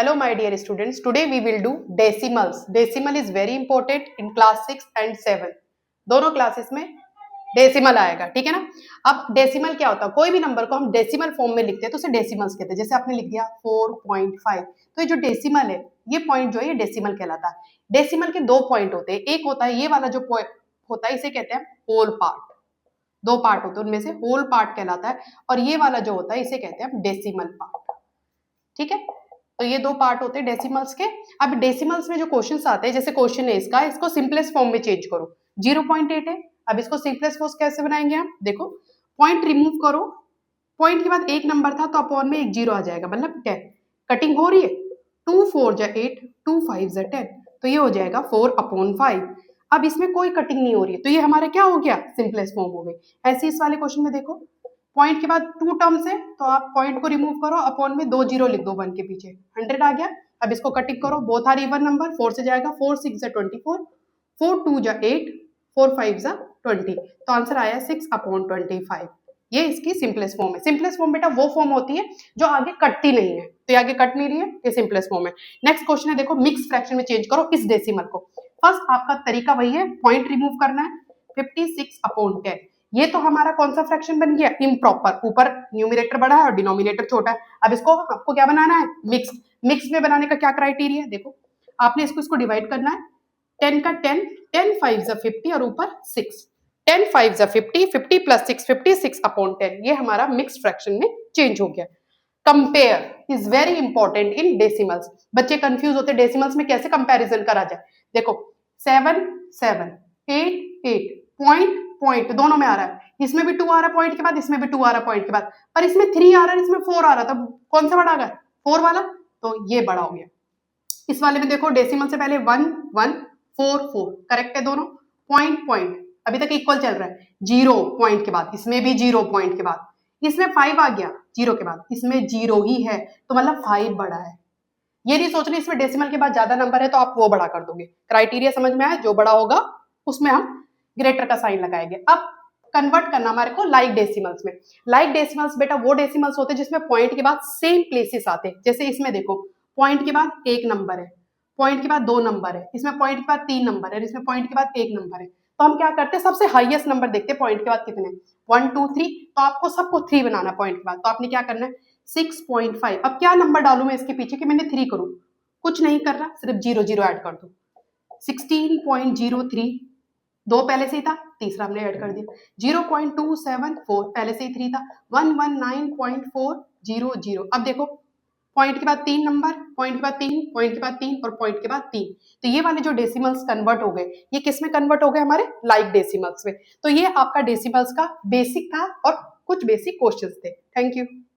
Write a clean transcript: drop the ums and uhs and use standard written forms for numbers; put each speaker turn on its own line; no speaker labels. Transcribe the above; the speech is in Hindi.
Hello my dear students, today we will do decimals. Decimal is very important in class 6 and 7. दोनों क्लासेस में डेसिमल आएगा, ठीक है ना। अब डेसिमल क्या होता है, कोई भी नंबर को हम डेसिमल फॉर्म में लिखते हैं तो उसे डेसिमल्स कहते हैं। जैसे आपने लिख दिया 4.5, तो ये जो डेसिमल है, ये पॉइंट जो है ये डेसिमल कहलाता है। डेसिमल के दो पॉइंट होते हैं, एक होता है ये वाला जो पॉइंट होता है इसे कहते हैं होल पार्ट। दो पार्ट होते हैं, उनमें से होल पार्ट कहलाता है, और ये वाला जो होता है इसे कहते हैं डेसिमल पार्ट, ठीक है। तो ये दो पार्ट होते हैं डेसिमल्स के। अब डेसिमल्स में जो क्वेश्चंस आते हैं, जैसे क्वेश्चन है इसको सिंपलेस्ट फॉर्म में चेंज करो। 0.8 है, अब इसको सिंपलेस्ट फॉर्म कैसे बनाएंगे हम, देखो पॉइंट रिमूव करो, पॉइंट के बाद एक नंबर था तो अपॉन में एक जीरो आ जाएगा, मतलब 10। कटिंग हो रही है, 2 4 जा 8, 2 5 जा 10, तो ये हो जाएगा 4/5। अब इसमें कोई कटिंग नहीं हो रही है, तो ये हमारा क्या हो गया, सिंपलेस्ट फॉर्म हो गई। ऐसे इस वाले क्वेश्चन में देखो, पॉइंट के बाद 2 टर्म्स है तो आप पॉइंट को रिमूव करो, अपॉन में 2 जीरो लिख दो 1 के पीछे, 100 आ गया। अब इसको कटिंग करो, बोथ आर इवन नंबर, 4 से जाएगा, 4 6 जा 24, 4 2 जा 8, 4 5 जा 20, तो आंसर आया 6/25। ये इसकी सिंपलेस्ट फॉर्म है। सिंपलेस्ट फॉर्म बेटा वो फॉर्म होती है जो आगे कटती नहीं है, तो ये आगे कट नहीं रही है, ये सिंपलेस्ट फॉर्म है। नेक्स्ट क्वेश्चन है, देखो मिक्स फ्रैक्शन में चेंज करो इस डेसिमल को। फर्स्ट आपका तरीका वही है, पॉइंट रिमूव करना है, 56/10। ये तो हमारा कौन सा फ्रैक्शन बन गया, इम्प्रॉपर। ऊपर न्यूमरेटर बड़ा है और डिनोमिनेटर छोटा है। अब इसको आपको क्या बनाना है, मिक्स। मिक्स में बनाने का क्या क्राइटेरिया है, देखो आपने इसको डिवाइड करना है, 10 का 10, 10 5 जा 50 और ऊपर 6, 10 5 जा 50, 50 प्लस 6 56/10। ये हमारा मिक्स फ्रैक्शन में चेंज हो गया। Compare is very important in decimals. बच्चे कंफ्यूज होते हैं डेसिमल्स में कैसे कंपैरिजन करा जाए। देखो 7 7, 8 8, पॉइंट पॉइंट दोनों में आ रहा है, इसमें भी 2 आ रहा है पॉइंट के बाद, इसमें भी 2 आ रहा है पॉइंट के बाद, पर इसमें 3 आ रहा है, इसमें 4 आ रहा था, कौन सा बड़ा आ गया, 4 वाला, तो ये बड़ा हो गया। इस वाले में देखो डेसिमल से पहले 1 1 4 4, करेक्ट है दोनों। पॉइंट पॉइंट अभी तक इक्वल चल रहा है, 0 पॉइंट के बाद, इसमें भी 0 पॉइंट के बाद, इसमें 5 आ गया 0 के बाद, इसमें 0 ही है, तो मतलब 5 बड़ा है। ये नहीं सोचना इसमें डेसिमल के बाद ज्यादा नंबर है तो आप वो बड़ा कर दोगे। क्राइटेरिया समझ में आया, जो बड़ा होगा उसमें हम ग्रेटर का साइन लगाएंगे। अब कन्वर्ट करना हमारे को लाइक डेसिमल्स में। लाइक डेसिमल्स बेटा वो डेसिमल्स होते हैं जिसमें पॉइंट के बाद सेम प्लेसेस आते हैं। जैसे इसमें देखो पॉइंट के बाद एक नंबर है, पॉइंट के बाद 2 नंबर है, इसमें पॉइंट के बाद 3 नंबर है, इसमें पॉइंट के बाद 1 नंबर है, तो हम क्या करते हैं, सबसे हाईएस्ट नंबर देखते हैं पॉइंट के बाद कितने, 1 2 3, तो आपको सबको 3 बनाना पॉइंट के बाद, तो आपने क्या करना है 6.5। अब क्या नंबर डालू मैं इसके पीछे कि मैंने 3 करूं, कुछ नहीं कर रहा, सिर्फ 0 0 ऐड कर दो, 16.03, 2 पहले से ही था, तीसरा हमने ऐड कर दिया, 0.274 पहले से ही 3 था, 119.400। अब देखो पॉइंट के बाद 3 नंबर, पॉइंट के बाद 3, पॉइंट के बाद 3 और पॉइंट के बाद 3, तो ये वाले जो डेसिमल्स कन्वर्ट हो गए, ये किस में कन्वर्ट हो गए, हमारे लाइक डेसिमल्स में। तो ये आपका डेसिमल्स का बेसिक था और कुछ बेसिक क्वेश्चंस थे। Thank you.